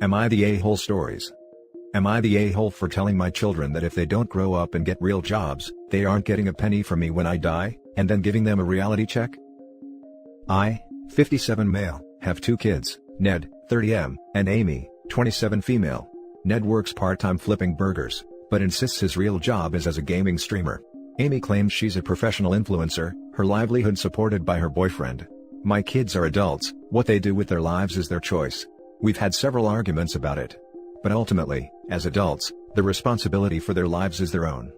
Am I the a-hole stories? Am I the a-hole for telling my children that if they don't grow up and get real jobs, they aren't getting a penny from me when I die, and then giving them a reality check? I, 57 male, have 2 kids, Ned, 30M, and Amy, 27 female. Ned works part-time flipping burgers, but insists his real job is as a gaming streamer. Amy claims she's a professional influencer, her livelihood supported by her boyfriend. My kids are adults, what they do with their lives is their choice. We've had several arguments about it. But ultimately, as adults, the responsibility for their lives is their own.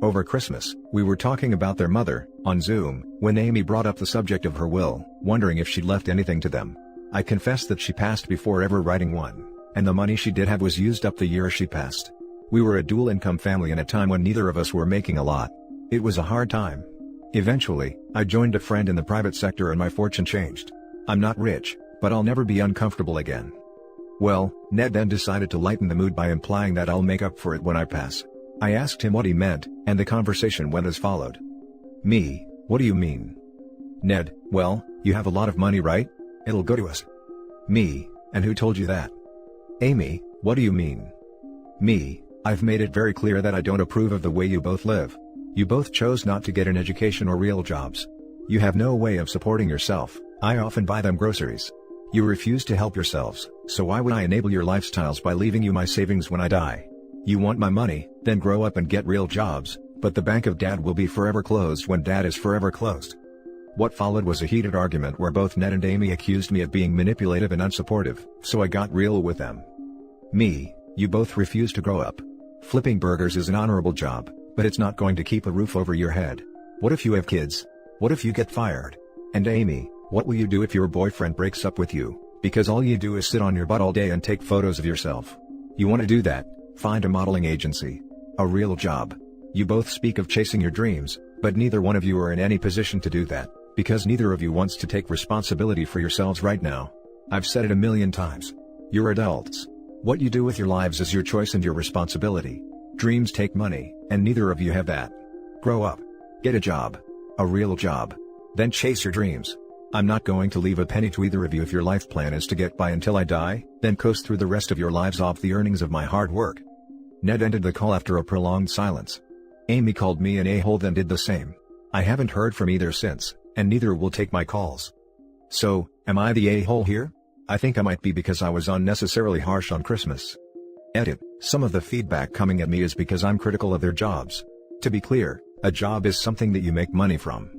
Over Christmas, we were talking about their mother, on Zoom, when Amy brought up the subject of her will, wondering if she'd left anything to them. I confessed that she passed before ever writing one, and the money she did have was used up the year she passed. We were a dual-income family in a time when neither of us were making a lot. It was a hard time. Eventually, I joined a friend in the private sector and my fortune changed. I'm not rich, but I'll never be uncomfortable again. Well, Ned then decided to lighten the mood by implying that I'll make up for it when I pass. I asked him what he meant, and the conversation went as followed. Me, what do you mean? Ned, well, you have a lot of money, right? It'll go to us. Me, and who told you that? Amy, what do you mean? Me, I've made it very clear that I don't approve of the way you both live. You both chose not to get an education or real jobs. You have no way of supporting yourself. I often buy them groceries. You refuse to help yourselves, so why would I enable your lifestyles by leaving you my savings when I die? You want my money, then grow up and get real jobs, but the bank of dad will be forever closed when dad is forever closed. What followed was a heated argument where both Ned and Amy accused me of being manipulative and unsupportive, so I got real with them. Me, you both refuse to grow up. Flipping burgers is an honorable job, but it's not going to keep a roof over your head. What if you have kids? What if you get fired? And Amy, what will you do if your boyfriend breaks up with you, because all you do is sit on your butt all day and take photos of yourself? You want to do that? Find a modeling agency. A real job. You both speak of chasing your dreams, but neither one of you are in any position to do that, because neither of you wants to take responsibility for yourselves right now. I've said it a million times. You're adults. What you do with your lives is your choice and your responsibility. Dreams take money, and neither of you have that. Grow up. Get a job. A real job. Then chase your dreams. I'm not going to leave a penny to either of you if your life plan is to get by until I die, then coast through the rest of your lives off the earnings of my hard work. Ned ended the call after a prolonged silence. Amy called me an a-hole then did the same. I haven't heard from either since, and neither will take my calls. So, am I the a-hole here? I think I might be because I was unnecessarily harsh on Christmas. Edit, some of the feedback coming at me is because I'm critical of their jobs. To be clear, a job is something that you make money from.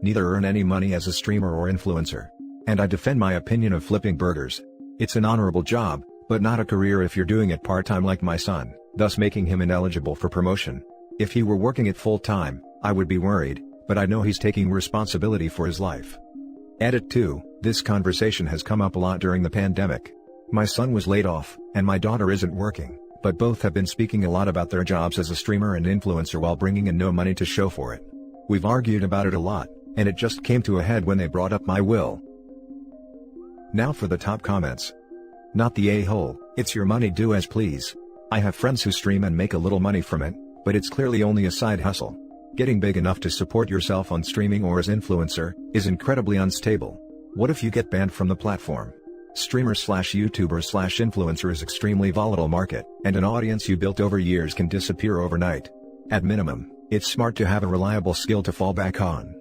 Neither earn any money as a streamer or influencer. And I defend my opinion of flipping burgers. It's an honorable job, but not a career if you're doing it part-time like my son, thus making him ineligible for promotion. If he were working it full-time, I would be worried, but I know he's taking responsibility for his life. Edit 2, this conversation has come up a lot during the pandemic. My son was laid off, and my daughter isn't working, but both have been speaking a lot about their jobs as a streamer and influencer while bringing in no money to show for it. We've argued about it a lot, and it just came to a head when they brought up my will. Now for the top comments. Not the a-hole, it's your money, do as please. I have friends who stream and make a little money from it, but it's clearly only a side hustle. Getting big enough to support yourself on streaming or as influencer is incredibly unstable. What if you get banned from the platform? Streamer/YouTuber/influencer is extremely volatile market, and an audience you built over years can disappear overnight. At minimum, it's smart to have a reliable skill to fall back on.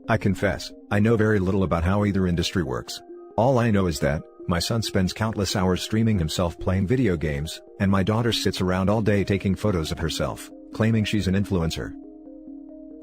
I confess, I know very little about how either industry works. All I know is that, my son spends countless hours streaming himself playing video games, and my daughter sits around all day taking photos of herself, claiming she's an influencer.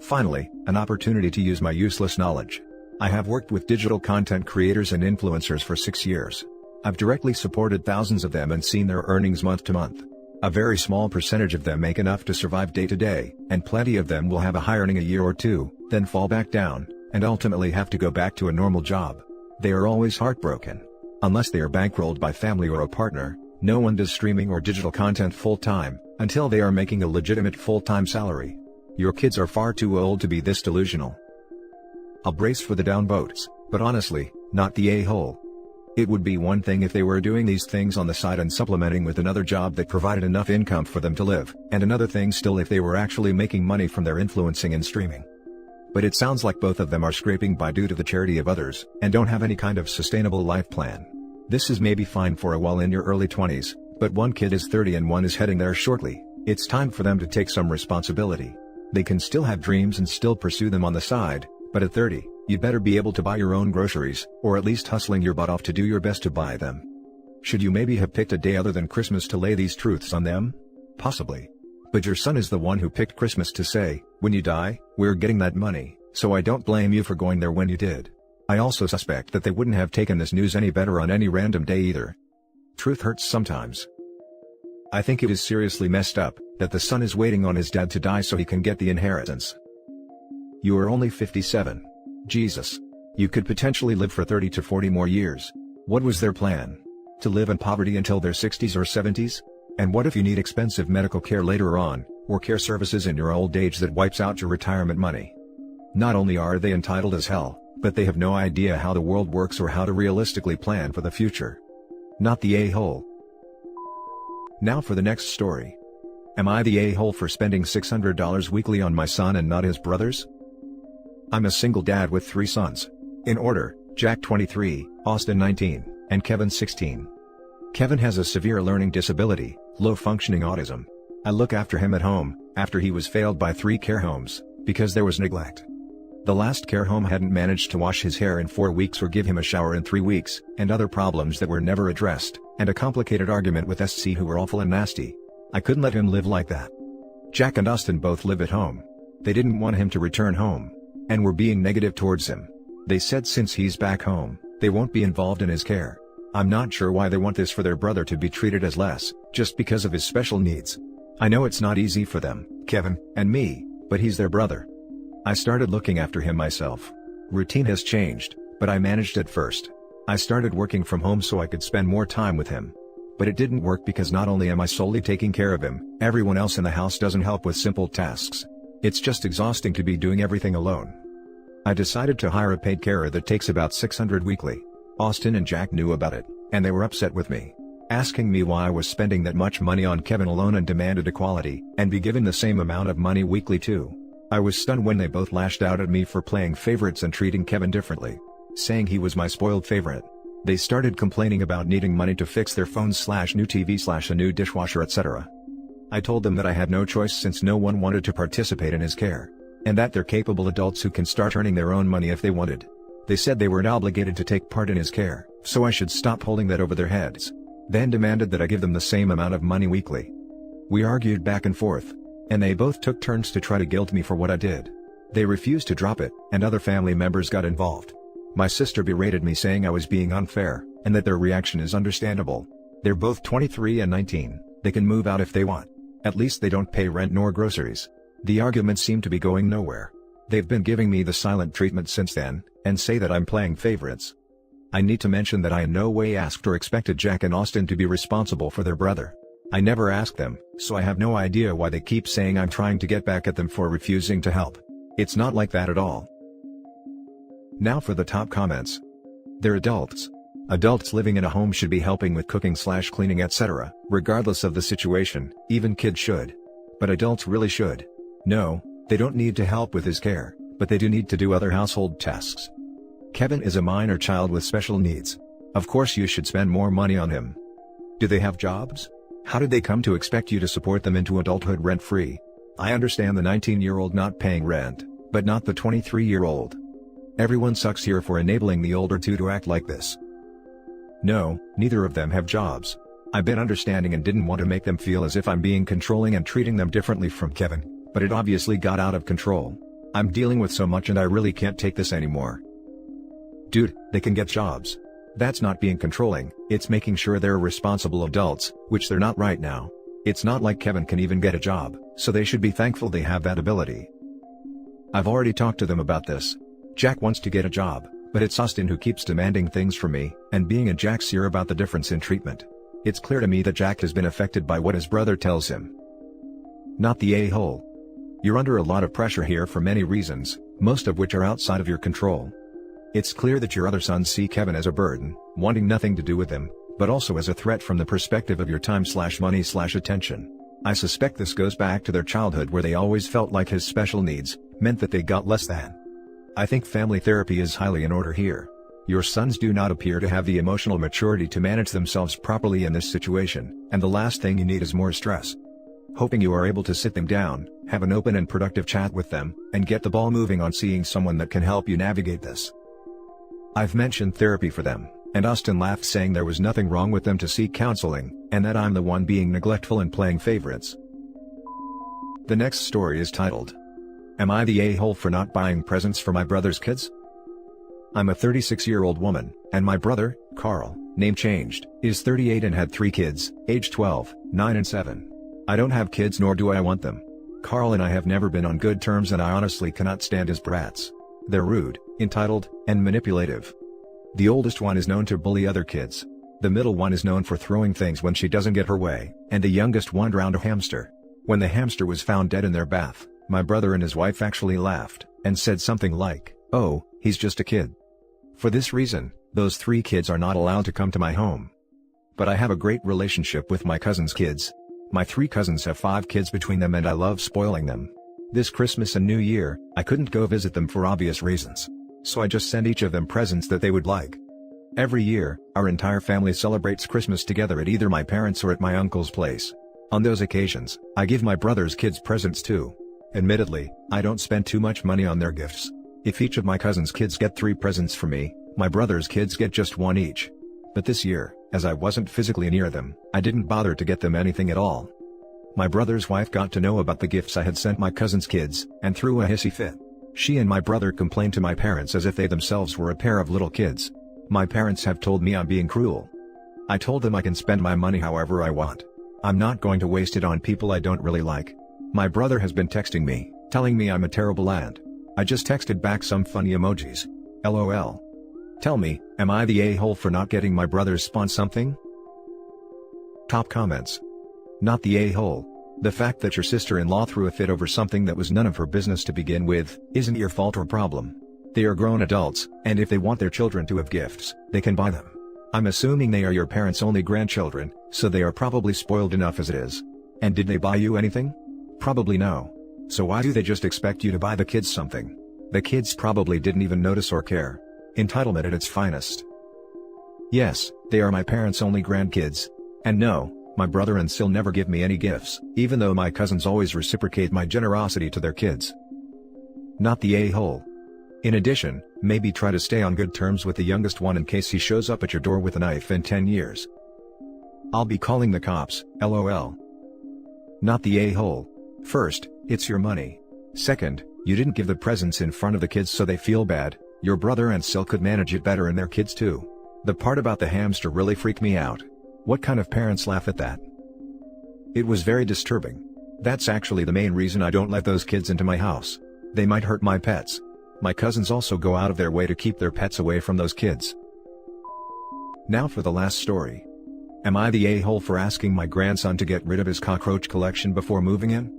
Finally, an opportunity to use my useless knowledge. I have worked with digital content creators and influencers for 6 years. I've directly supported thousands of them and seen their earnings month to month. A very small percentage of them make enough to survive day to day, and plenty of them will have a high earning a year or two, then fall back down, and ultimately have to go back to a normal job. They are always heartbroken. Unless they are bankrolled by family or a partner, no one does streaming or digital content full-time, until they are making a legitimate full-time salary. Your kids are far too old to be this delusional. I'll brace for the downvotes, but honestly, not the a-hole. It would be one thing if they were doing these things on the side and supplementing with another job that provided enough income for them to live, and another thing still if they were actually making money from their influencing and streaming. But it sounds like both of them are scraping by due to the charity of others, and don't have any kind of sustainable life plan. This is maybe fine for a while in your early 20s, but one kid is 30 and one is heading there shortly. It's time for them to take some responsibility. They can still have dreams and still pursue them on the side, but at 30, you'd better be able to buy your own groceries, or at least hustling your butt off to do your best to buy them. Should you maybe have picked a day other than Christmas to lay these truths on them? Possibly. But your son is the one who picked Christmas to say, when you die, we're getting that money, so I don't blame you for going there when you did. I also suspect that they wouldn't have taken this news any better on any random day either. Truth hurts sometimes. I think it is seriously messed up that the son is waiting on his dad to die so he can get the inheritance. You are only 57. Jesus. You could potentially live for 30 to 40 more years. What was their plan? To live in poverty until their 60s or 70s? And what if you need expensive medical care later on, or care services in your old age that wipes out your retirement money? Not only are they entitled as hell, but they have no idea how the world works or how to realistically plan for the future. Not the a-hole. Now for the next story. Am I the a-hole for spending $600 weekly on my son and not his brothers? I'm a single dad with 3 sons. In order, Jack 23, Austin 19, and Kevin 16. Kevin has a severe learning disability, low-functioning autism. I look after him at home, after he was failed by 3 care homes, because there was neglect. The last care home hadn't managed to wash his hair in 4 weeks or give him a shower in 3 weeks, and other problems that were never addressed, and a complicated argument with SC who were awful and nasty. I couldn't let him live like that. Jack and Austin both live at home. They didn't want him to return home, and were being negative towards him. They said since he's back home, they won't be involved in his care. I'm not sure why they want this for their brother to be treated as less, just because of his special needs. I know it's not easy for them, Kevin, and me, but he's their brother. I started looking after him myself. Routine has changed, but I managed at first. I started working from home so I could spend more time with him. But it didn't work because not only am I solely taking care of him, everyone else in the house doesn't help with simple tasks. It's just exhausting to be doing everything alone. I decided to hire a paid carer that takes about $600 weekly. Austin and Jack knew about it, and they were upset with me, asking me why I was spending that much money on Kevin alone and demanded equality, and be given the same amount of money weekly too. I was stunned when they both lashed out at me for playing favorites and treating Kevin differently, saying he was my spoiled favorite. They started complaining about needing money to fix their phones / new TV / a new dishwasher, etc. I told them that I had no choice since no one wanted to participate in his care, and that they're capable adults who can start earning their own money if they wanted. They said they weren't obligated to take part in his care, so I should stop holding that over their heads. Then demanded that I give them the same amount of money weekly. We argued back and forth, and they both took turns to try to guilt me for what I did. They refused to drop it, and other family members got involved. My sister berated me saying I was being unfair, and that their reaction is understandable. They're both 23 and 19, they can move out if they want. At least they don't pay rent nor groceries. The arguments seem to be going nowhere. They've been giving me the silent treatment since then, and say that I'm playing favorites. I need to mention that I in no way asked or expected Jack and Austin to be responsible for their brother. I never asked them, so I have no idea why they keep saying I'm trying to get back at them for refusing to help. It's not like that at all. Now for the top comments. They're adults. Adults living in a home should be helping with cooking / cleaning, etc., regardless of the situation. Even kids should. But adults really should. No, they don't need to help with his care, but they do need to do other household tasks. Kevin is a minor child with special needs. Of course you should spend more money on him. Do they have jobs? How did they come to expect you to support them into adulthood rent-free? I understand the 19-year-old not paying rent, but not the 23-year-old. Everyone sucks here for enabling the older two to act like this. No, neither of them have jobs. I've been understanding and didn't want to make them feel as if I'm being controlling and treating them differently from Kevin, but it obviously got out of control. I'm dealing with so much and I really can't take this anymore. Dude, they can get jobs. That's not being controlling, it's making sure they're responsible adults, which they're not right now. It's not like Kevin can even get a job, so they should be thankful they have that ability. I've already talked to them about this. Jack wants to get a job, but it's Austin who keeps demanding things from me, and being a Jack's ear about the difference in treatment. It's clear to me that Jack has been affected by what his brother tells him. Not the a-hole. You're under a lot of pressure here for many reasons, most of which are outside of your control. It's clear that your other sons see Kevin as a burden, wanting nothing to do with him, but also as a threat from the perspective of your time / money / attention. I suspect this goes back to their childhood where they always felt like his special needs meant that they got less than. I think family therapy is highly in order here. Your sons do not appear to have the emotional maturity to manage themselves properly in this situation, and the last thing you need is more stress. Hoping you are able to sit them down, have an open and productive chat with them, and get the ball moving on seeing someone that can help you navigate this. I've mentioned therapy for them, and Austin laughed saying there was nothing wrong with them to seek counseling, and that I'm the one being neglectful and playing favorites. The next story is titled, Am I the a-hole for not buying presents for my brother's kids? I'm a 36-year-old woman, and my brother, Carl, name changed, is 38 and had 3 kids, age 12, 9 and 7. I don't have kids nor do I want them. Carl and I have never been on good terms and I honestly cannot stand his brats. They're rude, entitled, and manipulative. The oldest one is known to bully other kids. The middle one is known for throwing things when she doesn't get her way, and the youngest one drowned a hamster. When the hamster was found dead in their bath, my brother and his wife actually laughed, and said something like, "Oh, he's just a kid." For this reason, those 3 kids are not allowed to come to my home. But I have a great relationship with my cousin's kids. My 3 cousins have 5 kids between them and I love spoiling them. This Christmas and New Year, I couldn't go visit them for obvious reasons. So I just send each of them presents that they would like. Every year, our entire family celebrates Christmas together at either my parents' or at my uncle's place. On those occasions, I give my brother's kids presents too. Admittedly, I don't spend too much money on their gifts. If each of my cousin's kids get 3 presents from me, my brother's kids get just 1 each. But this year, as I wasn't physically near them, I didn't bother to get them anything at all. My brother's wife got to know about the gifts I had sent my cousin's kids, and threw a hissy fit. She and my brother complained to my parents as if they themselves were a pair of little kids. My parents have told me I'm being cruel. I told them I can spend my money however I want. I'm not going to waste it on people I don't really like. My brother has been texting me, telling me I'm a terrible aunt. I just texted back some funny emojis. LOL. Tell me, am I the a-hole for not getting my brother's spawn something? Top comments. Not the a-hole. The fact that your sister-in-law threw a fit over something that was none of her business to begin with, isn't your fault or problem. They are grown adults, and if they want their children to have gifts, they can buy them. I'm assuming they are your parents' only grandchildren, so they are probably spoiled enough as it is. And did they buy you anything? Probably no. So why do they just expect you to buy the kids something? The kids probably didn't even notice or care. Entitlement at its finest. Yes, they are my parents' only grandkids. And no, my brother and Sil never give me any gifts, even though my cousins always reciprocate my generosity to their kids. Not the a-hole. In addition, maybe try to stay on good terms with the youngest one in case he shows up at your door with a knife in 10 years. I'll be calling the cops, LOL. Not the a-hole. First, it's your money. Second, you didn't give the presents in front of the kids so they feel bad. Your brother and Sil could manage it better and their kids too. The part about the hamster really freaked me out. What kind of parents laugh at that? It was very disturbing. That's actually the main reason I don't let those kids into my house. They might hurt my pets. My cousins also go out of their way to keep their pets away from those kids. Now for the last story. Am I the a-hole for asking my grandson to get rid of his cockroach collection before moving in?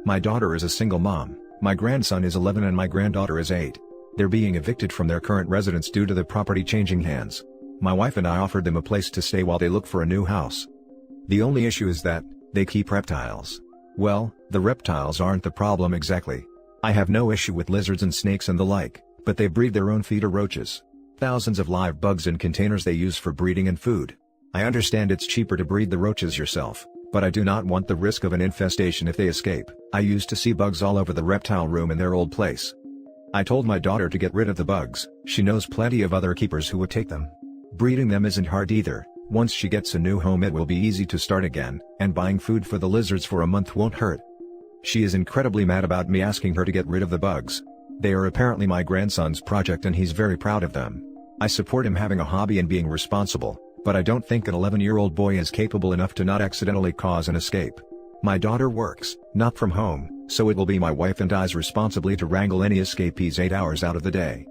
My daughter is a single mom, my grandson is 11 and my granddaughter is 8. They're being evicted from their current residence due to the property changing hands. My wife and I offered them a place to stay while they look for a new house. The only issue is that, they keep reptiles. Well, the reptiles aren't the problem exactly. I have no issue with lizards and snakes and the like, but they breed their own feeder roaches. Thousands of live bugs in containers they use for breeding and food. I understand it's cheaper to breed the roaches yourself, but I do not want the risk of an infestation if they escape. I used to see bugs all over the reptile room in their old place. I told my daughter to get rid of the bugs, she knows plenty of other keepers who would take them. Breeding them isn't hard either, once she gets a new home it will be easy to start again, and buying food for the lizards for a month won't hurt. She is incredibly mad about me asking her to get rid of the bugs. They are apparently my grandson's project and he's very proud of them. I support him having a hobby and being responsible, but I don't think an 11-year-old boy is capable enough to not accidentally cause an escape. My daughter works, not from home, so it will be my wife and I's responsibility to wrangle any escapees 8 hours out of the day.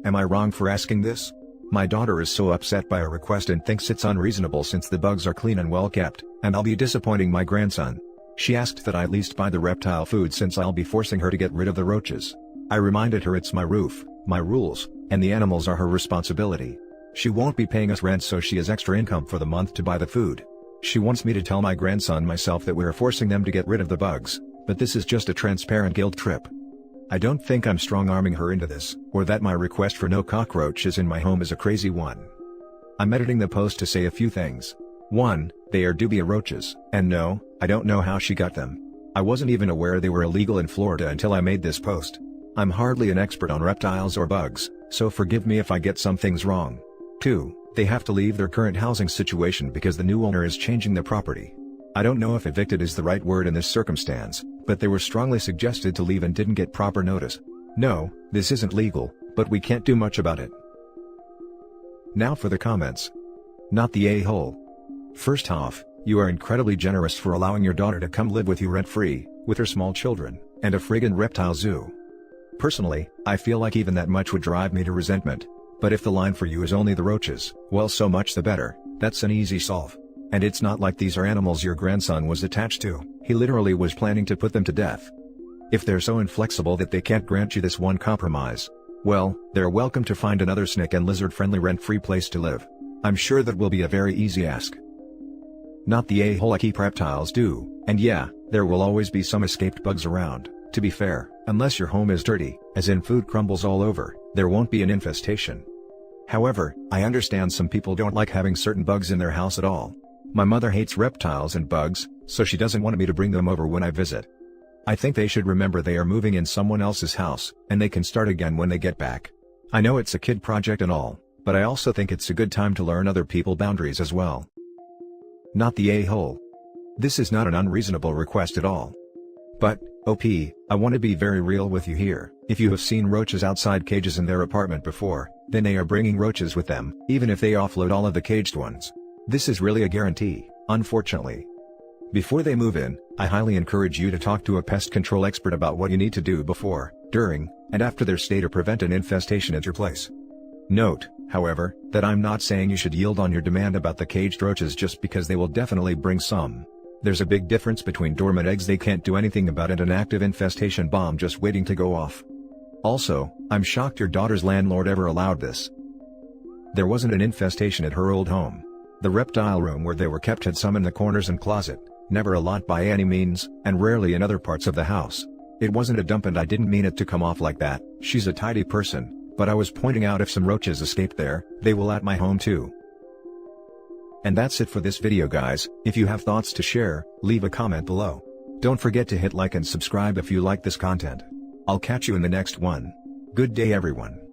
Am I wrong for asking this? My daughter is so upset by a request and thinks it's unreasonable since the bugs are clean and well kept, and I'll be disappointing my grandson. She asked that I at least buy the reptile food since I'll be forcing her to get rid of the roaches. I reminded her it's my roof, my rules, and the animals are her responsibility. She won't be paying us rent so she has extra income for the month to buy the food. She wants me to tell my grandson myself that we're forcing them to get rid of the bugs, but this is just a transparent guilt trip. I don't think I'm strong-arming her into this, or that my request for no cockroaches in my home is a crazy one. I'm editing the post to say a few things. 1. They are dubia roaches, and no, I don't know how she got them. I wasn't even aware they were illegal in Florida until I made this post. I'm hardly an expert on reptiles or bugs, so forgive me if I get some things wrong. 2. They have to leave their current housing situation because the new owner is changing the property. I don't know if evicted is the right word in this circumstance, but they were strongly suggested to leave and didn't get proper notice. No, this isn't legal, but we can't do much about it. Now for the comments. Not the a-hole. First off, you are incredibly generous for allowing your daughter to come live with you rent-free, with her small children, and a friggin' reptile zoo. Personally, I feel like even that much would drive me to resentment. But if the line for you is only the roaches, well, so much the better. That's an easy solve. And it's not like these are animals your grandson was attached to, he literally was planning to put them to death. If they're so inflexible that they can't grant you this one compromise, well, they're welcome to find another snake and lizard-friendly rent-free place to live. I'm sure that will be a very easy ask. Not the a-hole. I keep reptiles too, and yeah, there will always be some escaped bugs around. To be fair, unless your home is dirty, as in food crumbles all over, there won't be an infestation. However, I understand some people don't like having certain bugs in their house at all. My mother hates reptiles and bugs, so she doesn't want me to bring them over when I visit. I think they should remember they are moving in someone else's house, and they can start again when they get back. I know it's a kid project and all, but I also think it's a good time to learn other people's boundaries as well. Not the a-hole. This is not an unreasonable request at all. But, OP, I want to be very real with you here. If you have seen roaches outside cages in their apartment before, then they are bringing roaches with them, even if they offload all of the caged ones. This is really a guarantee, unfortunately. Before they move in, I highly encourage you to talk to a pest control expert about what you need to do before, during, and after their stay to prevent an infestation at your place. Note, however, that I'm not saying you should yield on your demand about the caged roaches just because they will definitely bring some. There's a big difference between dormant eggs they can't do anything about and an active infestation bomb just waiting to go off. Also, I'm shocked your daughter's landlord ever allowed this. There wasn't an infestation at her old home. The reptile room where they were kept had some in the corners and closet, never a lot by any means, and rarely in other parts of the house. It wasn't a dump and I didn't mean it to come off like that. She's a tidy person, but I was pointing out if some roaches escaped there, they will at my home too. And that's it for this video guys. If you have thoughts to share, leave a comment below. Don't forget to hit like and subscribe if you like this content. I'll catch you in the next one. Good day everyone.